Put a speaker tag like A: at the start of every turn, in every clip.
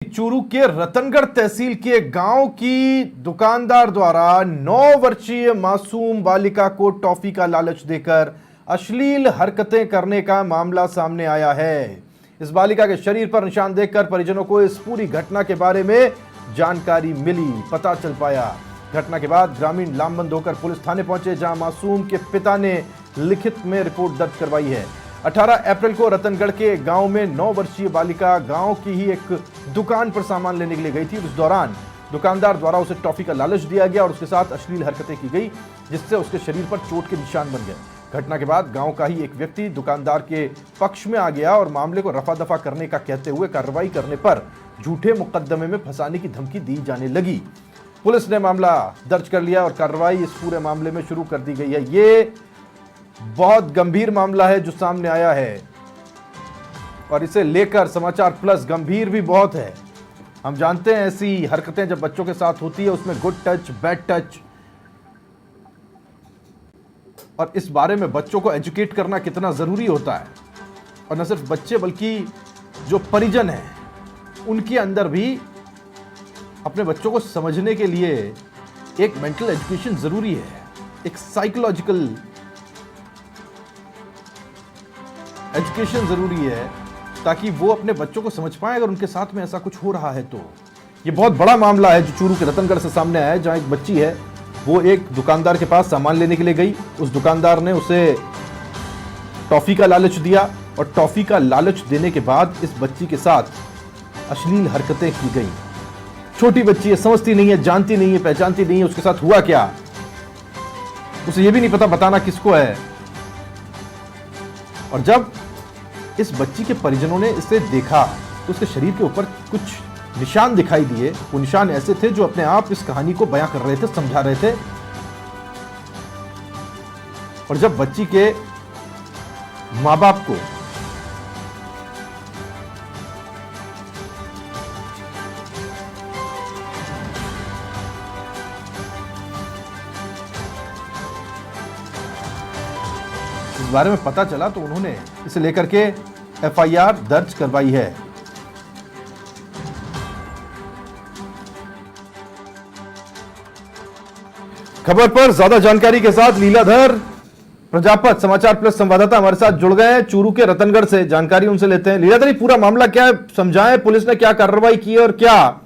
A: चूरू के रतनगढ़ तहसील के गांव की दुकानदार द्वारा 9 वर्षीय मासूम बालिका को टॉफी का लालच देकर अश्लील हरकतें करने का मामला सामने आया है। इस बालिका के शरीर पर निशान देखकर परिजनों को इस पूरी घटना के बारे में जानकारी मिली, पता चल पाया। घटना के बाद ग्रामीण लामबंद होकर पुलिस थाने पहुंचे, जहां मासूम के पिता ने लिखित में रिपोर्ट दर्ज करवाई है। 18 अप्रैल को रतनगढ़ के गांव में 9 वर्षीय बालिका गांव की ही एक दुकान पर सामान लेने के लिए गई थी। उस दौरान दुकानदार द्वारा उसे टॉफी का लालच दिया गया और उसके साथ अश्लील हरकतें की गई, जिससे उसके शरीर पर चोट के निशान बन गए। घटना के बाद गांव का ही एक व्यक्ति दुकानदार के पक्ष में आ गया और मामले को रफा दफा करने का कहते हुए कार्रवाई करने पर झूठे मुकदमे में फंसाने की धमकी दी जाने लगी। पुलिस ने मामला दर्ज कर लिया और कार्रवाई इस पूरे मामले में शुरू कर दी गई है। ये बहुत गंभीर मामला है जो सामने आया है और इसे लेकर समाचार प्लस गंभीर भी बहुत है। हम जानते हैं ऐसी हरकतें जब बच्चों के साथ होती है उसमें गुड टच, बैड टच, और इस बारे में बच्चों को एजुकेट करना कितना जरूरी होता है। और न सिर्फ बच्चे बल्कि जो परिजन हैं उनके अंदर भी अपने बच्चों को समझने के लिए एक मेंटल एजुकेशन जरूरी है, एक साइकोलॉजिकल एजुकेशन जरूरी है, ताकि वो अपने बच्चों को समझ पाए अगर उनके साथ में ऐसा कुछ हो रहा है। तो ये बहुत बड़ा मामला है जो चूरू के रतनगढ़ से सामने आया है, जहां एक बच्ची है, वो एक दुकानदार के पास सामान लेने के लिए गई। उस दुकानदार ने उसे टॉफी का लालच दिया और टॉफी का लालच देने के बाद इस बच्ची के साथ अश्लील हरकतें की गई। छोटी बच्ची है, समझती नहीं है, जानती नहीं है, पहचानती नहीं है उसके साथ हुआ क्या, उसे ये भी नहीं पता बताना किसको है। और जब इस बच्ची के परिजनों ने इसे देखा तो उसके शरीर के ऊपर कुछ निशान दिखाई दिए। वो निशान ऐसे थे जो अपने आप इस कहानी को बयां कर रहे थे, समझा रहे थे। और जब बच्ची के मां बाप को इस बारे में पता चला तो उन्होंने इसे लेकर के एफआईआर दर्ज करवाई है। खबर पर ज्यादा जानकारी के साथ लीलाधर प्रजापत समाचार प्लस संवाददाता हमारे साथ जुड़ गए हैं चूरू के रतनगढ़ से। जानकारी उनसे लेते हैं। लीलाधर, पूरा मामला क्या है, समझाएं, पुलिस ने क्या कार्रवाई की और क्या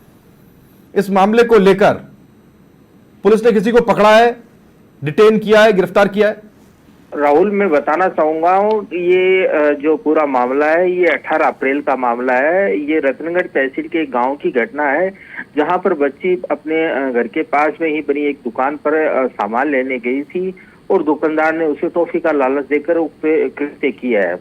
A: इस मामले को लेकर पुलिस ने किसी को पकड़ा है, डिटेन किया है, गिरफ्तार किया है?
B: राहुल, मैं बताना चाहूंगा ये जो पूरा मामला है ये 18 अप्रैल का मामला है। ये रतनगढ़ तहसील के गांव की घटना है, जहां पर बच्ची अपने घर के पास में ही बनी एक दुकान पर सामान लेने गई थी और दुकानदार ने उसे टॉफी का लालच देकर उक्त कृत्य किया है।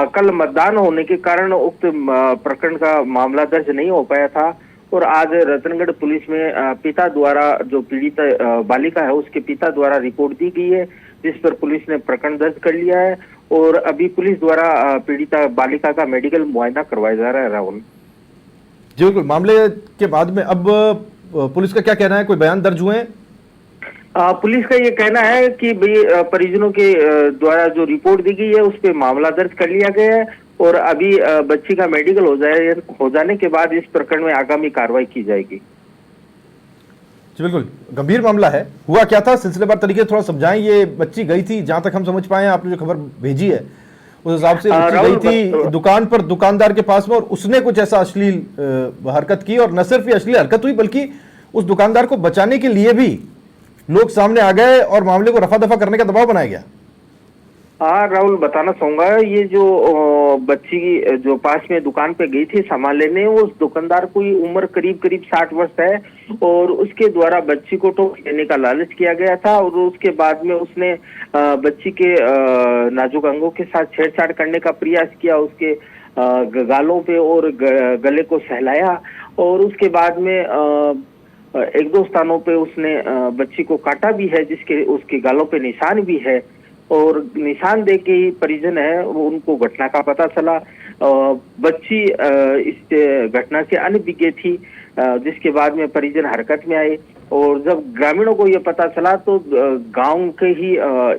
B: कल मतदान होने के कारण उक्त प्रकरण का मामला दर्ज नहीं हो पाया था और आज रतनगढ़ पुलिस में पिता द्वारा, जो पीड़ित बालिका है उसके पिता द्वारा रिपोर्ट दी गई है, जिस पर पुलिस ने प्रकरण दर्ज कर लिया है और अभी पुलिस द्वारा पीड़िता बालिका का मेडिकल मुआयना करवाया जा रहा है। राहुल
A: जी बिल्कुल, मामले के बाद में अब पुलिस का क्या कहना है, कोई बयान दर्ज हुए हैं?
B: पुलिस का ये कहना है कि भाई परिजनों के द्वारा जो रिपोर्ट दी गई है उस पर मामला दर्ज कर लिया गया है और अभी बच्ची का मेडिकल हो जाने के बाद इस प्रकरण में आगामी कार्रवाई की जाएगी।
A: जी बिल्कुल, गंभीर मामला है। हुआ क्या था, सिलसिलेवार तरीके से थोड़ा समझाएं। ये बच्ची गई थी, जहां तक हम समझ पाए, आपने जो खबर भेजी है उस हिसाब से बच्ची गई थी दुकान पर, दुकानदार के पास में, और उसने कुछ ऐसा अश्लील हरकत की। और न सिर्फ ये अश्लील हरकत हुई बल्कि उस दुकानदार को बचाने के लिए भी लोग सामने आ गए और मामले को रफा दफा करने का दबाव बनाया गया।
B: हाँ राहुल, बताना चाहूंगा, ये जो बच्ची जो पास में दुकान पे गई थी सामान लेने, उस दुकानदार की उम्र करीब 60 वर्ष है और उसके द्वारा बच्ची को टॉफी लेने का लालच किया गया था और उसके बाद में उसने बच्ची के नाजुक अंगों के साथ छेड़छाड़ करने का प्रयास किया, उसके गालों पे और गले को सहलाया और उसके बाद में एक दो स्थानों पे उसने बच्ची को काटा भी है, जिसके उसके गालों पे निशान भी है। और निशान देख के ही परिजन है वो उनको घटना का पता चला। बच्ची इस घटना से अनभिज्ञ थी, जिसके बाद में परिजन हरकत में आए और जब ग्रामीणों को ये पता चला तो गांव के ही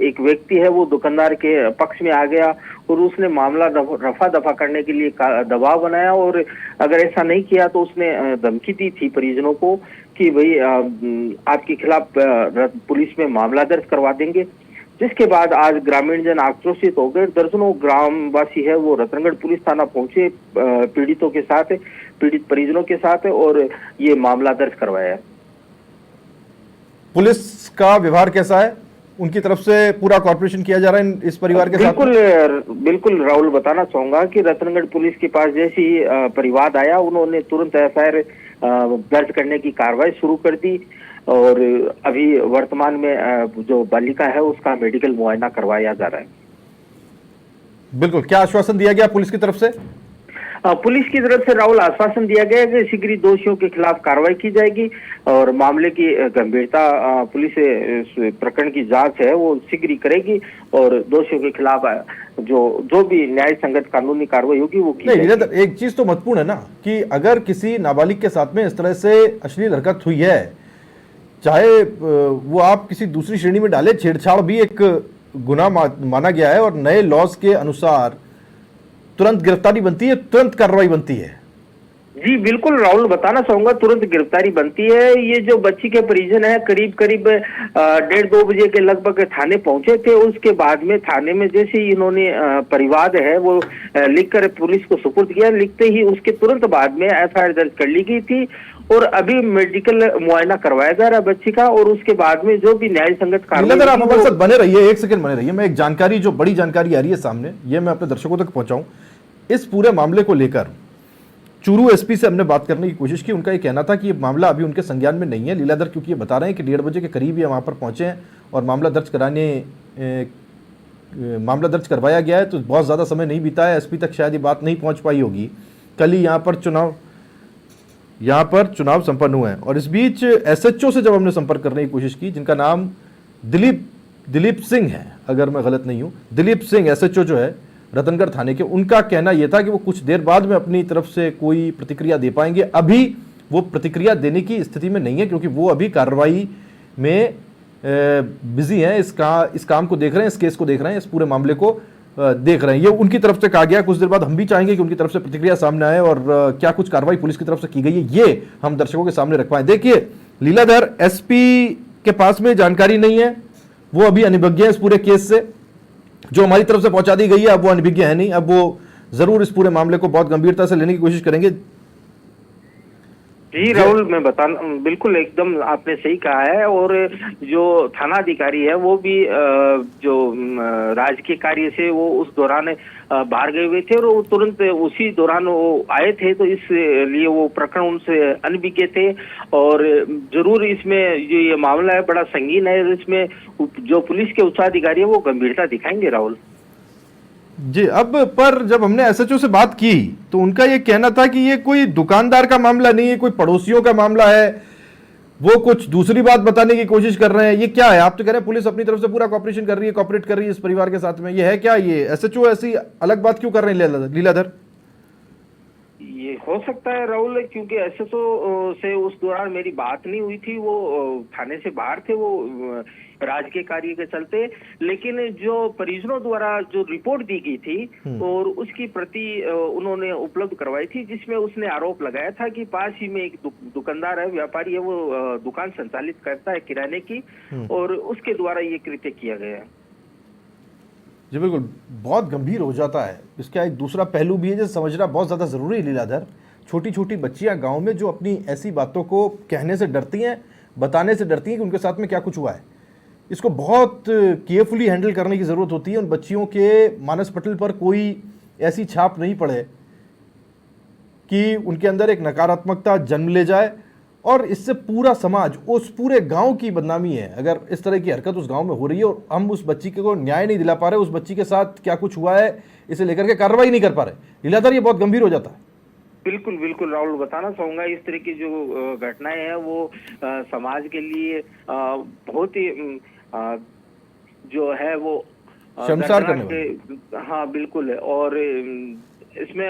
B: एक व्यक्ति है वो दुकानदार के पक्ष में आ गया और उसने मामला रफा दफा करने के लिए दबाव बनाया, और अगर ऐसा नहीं किया तो उसने धमकी दी थी परिजनों को कि भाई आपके खिलाफ पुलिस में मामला दर्ज करवा देंगे। जिसके बाद आज ग्रामीण जन आक्रोशित हो गए। दर्जनों ग्रामवासी है वो रतनगढ़ पुलिस थाना पहुंचे पीड़ितों के साथ, पीड़ित परिजनों के साथ, और ये मामला दर्ज करवाया है।
A: पुलिस का व्यवहार कैसा है? उनकी तरफ से पूरा कॉर्पोरेशन किया जा रहा है इस परिवार के साथ?
B: बिल्कुल राहुल, बताना चाहूंगा कि रतनगढ़ पुलिस के पास जैसे ही परिवाद आया, उन्होंने तुरंत एफआईआर दर्ज करने की कार्रवाई शुरू कर दी, और अभी वर्तमान में जो बालिका है उसका मेडिकल मुआयना करवाया जा रहा है।
A: बिल्कुल, क्या आश्वासन दिया गया पुलिस की तरफ से?
B: पुलिस की तरफ से राहुल आश्वासन दिया गया है कि शीघ्र ही दोषियों के खिलाफ कार्रवाई की जाएगी, और मामले की गंभीरता पुलिस प्रकरण की जांच है वो शीघ्र ही करेगी, और दोषियों के खिलाफ जो भी न्याय संगत कानूनी कार्रवाई होगी वो की जाएगी।
A: एक चीज तो महत्वपूर्ण है ना कि अगर किसी नाबालिग के साथ में इस तरह से अश्लील हरकत हुई है, चाहे वो आप किसी दूसरी श्रेणी में डाले, छेड़छाड़ भी एक गुनाह माना गया है, और नए लॉज के अनुसार तुरंत गिरफ्तारी बनती है, तुरंत कार्रवाई बनती है।
B: जी बिल्कुल राहुल, बताना चाहूंगा तुरंत गिरफ्तारी बनती है। ये जो बच्ची के परिजन है करीब 1:30-2 बजे के लगभग थाने पहुंचे थे। उसके बाद में थाने में जैसे ही इन्होंने परिवाद है वो लिखकर पुलिस को सुपुर्द किया, लिखते ही उसके तुरंत बाद में एफआईआर दर्ज कर ली गई थी, और अभी मेडिकल मुआयना करवाया जा रहा है बच्ची का, और उसके बाद में जो भी न्याय संगत कार्रवाई।
A: आप हमारे साथ बने रहिए, एक सेकंड बने रहिए। मैं एक जानकारी, जो बड़ी जानकारी आ रही है सामने, ये मैं अपने दर्शकों तक पहुंचाऊं। इस पूरे मामले को लेकर चूरू एसपी से हमने बात करने की कोशिश की। उनका ये कहना था कि ये मामला अभी उनके संज्ञान में नहीं है। लीलाधर क्योंकि ये बता रहे हैं कि 1:30 बजे के करीब ये वहाँ पर पहुँचे हैं और मामला दर्ज करवाया गया है, तो बहुत ज़्यादा समय नहीं बीता है, एसपी तक शायद ये बात नहीं पहुँच पाई होगी। कल ही यहाँ पर चुनाव संपन्न हुए हैं, और इस बीच एसएचओ से जब हमने संपर्क करने की कोशिश की, जिनका नाम दिलीप सिंह है, अगर मैं गलत नहीं हूँ, दिलीप सिंह एसएचओ जो है रतनगढ़ थाने के, उनका कहना यह था कि वो कुछ देर बाद में अपनी तरफ से कोई प्रतिक्रिया दे पाएंगे। अभी वो प्रतिक्रिया देने की स्थिति में नहीं है, क्योंकि वो अभी कार्रवाई में बिजी हैं, इस काम को देख रहे हैं, इस केस को देख रहे हैं, इस पूरे मामले को देख रहे हैं। ये उनकी तरफ से कहा गया। कुछ देर बाद हम भी चाहेंगे कि उनकी तरफ से प्रतिक्रिया सामने आए, और क्या कुछ कार्रवाई पुलिस की तरफ से की गई है ये हम दर्शकों के सामने रख पाए। देखिए लीलाधर, एसपी के पास में जानकारी नहीं है, वो अभी अनिभिज्ञ है इस पूरे केस से। जो हमारी तरफ से पहुंचा दी गई है अब वो अनिभिज्ञ है नहीं, अब वो जरूर इस पूरे मामले को बहुत गंभीरता से लेने की कोशिश करेंगे।
B: जी राहुल, मैं बिल्कुल एकदम आपने सही कहा है, और जो थाना अधिकारी है वो भी जो राजकीय कार्य से वो उस दौरान बाहर गए हुए थे, और वो तुरंत उसी दौरान वो आए थे, तो इसलिए वो प्रकरण उनसे अनभिज्ञ थे। और जरूर इसमें जो ये मामला है बड़ा संगीन है, इसमें जो पुलिस के उच्चाधिकारी है वो गंभीरता दिखाएंगे राहुल।
A: जी, अब पर जब हमने एसएचओ से बात की तो उनका ये कहना था कि ये कोई दुकानदार का मामला नहीं है, कोई पड़ोसियों का मामला है, वो कुछ दूसरी बात बताने की कोशिश कर रहे हैं। ये क्या है? आप तो कह रहे हैं पुलिस अपनी तरफ से पूरा कॉपरेशन कर रही है, कॉपरेट कर रही है इस परिवार के साथ में, ये है क्या? ये एसएचओ ऐसी अलग बात क्यों कर रहे हैं लीलाधर?
B: ये हो सकता है राहुल, क्योंकि एसएचओ से उस दौरान मेरी बात नहीं हुई थी, वो थाने से बाहर थे, वो राजकीय कार्य के चलते। लेकिन जो परिजनों द्वारा जो रिपोर्ट दी गई थी और उसकी प्रति उन्होंने उपलब्ध करवाई थी, जिसमें उसने आरोप लगाया था कि पास ही में एक दुकानदार है, व्यापारी है, वो दुकान संचालित करता है किराने की, और उसके द्वारा ये कृत्य किया गया है।
A: जी बिल्कुल, बहुत गंभीर हो जाता है। इसका एक दूसरा पहलू भी है जो समझना बहुत ज़्यादा ज़रूरी है लीलाधर। छोटी छोटी बच्चियां गांव में जो अपनी ऐसी बातों को कहने से डरती हैं, बताने से डरती हैं कि उनके साथ में क्या कुछ हुआ है, इसको बहुत केयरफुली हैंडल करने की ज़रूरत होती है। उन बच्चियों के मानस पटल पर कोई ऐसी छाप नहीं पड़े कि उनके अंदर एक नकारात्मकता जन्म ले जाए, और इससे पूरा समाज, उस पूरे गांव की बदनामी है अगर इस तरह की हरकत उस गांव में हो रही है और हम उस बच्ची को न्याय नहीं दिला पा रहे, उस बच्ची के साथ क्या कुछ हुआ है इसे लेकर के कार्रवाई नहीं कर पा रहे। लीलाधर, ये बहुत गंभीर हो जाता है।
B: बिल्कुल बिल्कुल राहुल, बताना चाहूंगा इस तरह की जो घटनाएं हैं वो समाज के लिए बहुत ही जो है वो
A: शर्मसार करने वाली।
B: हाँ बिल्कुल है, और इसमें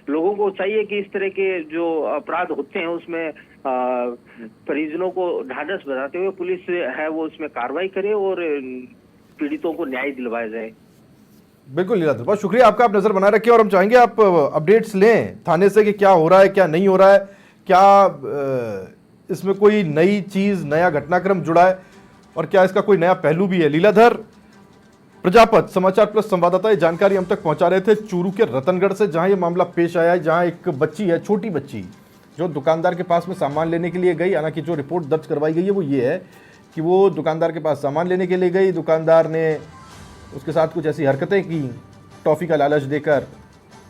B: लोगों को चाहिए कि इस तरह के जो अपराध होते हैं उसमें परिजनों को ढांढस बंधाते हुए पुलिस है वो उसमें कार्रवाई करे और पीड़ितों को न्याय दिलवाया जाए।
A: बिल्कुल लीलाधर, बहुत शुक्रिया आपका, आप नजर बनाए रखिए और हम चाहेंगे आप अपडेट्स लें थाने से कि क्या हो रहा है, क्या नहीं हो रहा है, क्या इसमें कोई नई चीज, नया घटनाक्रम जुड़ा है और क्या इसका कोई नया पहलू भी है। लीलाधर प्रजापत, समाचार प्लस संवाददाता, ये जानकारी हम तक पहुंचा रहे थे चूरू के रतनगढ़ से, जहां ये मामला पेश आया है, जहां एक बच्ची है, छोटी बच्ची, जो दुकानदार के पास में सामान लेने के लिए गई। हालांकि जो रिपोर्ट दर्ज करवाई गई है वो ये है कि वो दुकानदार के पास सामान लेने के लिए गई, दुकानदार ने उसके साथ कुछ ऐसी हरकतें की टॉफ़ी का लालच देकर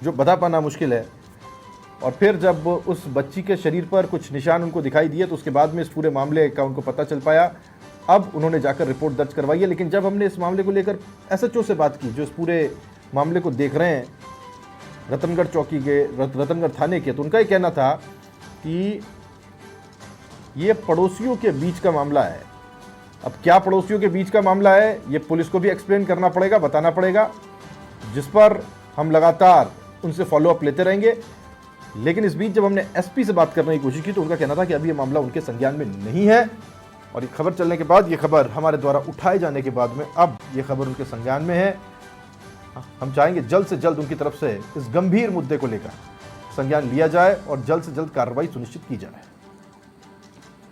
A: जो बता पाना मुश्किल है, और फिर जब उस बच्ची के शरीर पर कुछ निशान उनको दिखाई दिए तो उसके बाद में इस पूरे मामले का उनको पता चल पाया। अब उन्होंने जाकर रिपोर्ट दर्ज करवाई है। लेकिन जब हमने इस मामले को लेकर एसएचओ से बात की, जो इस पूरे मामले को देख रहे हैं रतनगढ़ चौकी के, रतनगढ़ थाने के, तो उनका ये कहना था कि ये पड़ोसियों के बीच का मामला है। अब क्या पड़ोसियों के बीच का मामला है, ये पुलिस को भी एक्सप्लेन करना पड़ेगा, बताना पड़ेगा, जिस पर हम लगातार उनसे फॉलोअप लेते रहेंगे। लेकिन इस बीच जब हमने एसपी से बात करने की कोशिश की तो उनका कहना था कि अभी ये मामला उनके संज्ञान में नहीं है, और ये खबर चलने के बाद, ये खबर हमारे द्वारा उठाए जाने के बाद में अब ये खबर उनके संज्ञान में है। हम चाहेंगे जल्द से जल्द उनकी तरफ से इस गंभीर मुद्दे को लेकर संज्ञान लिया जाए और जल्द से जल्द कार्रवाई सुनिश्चित की जाए।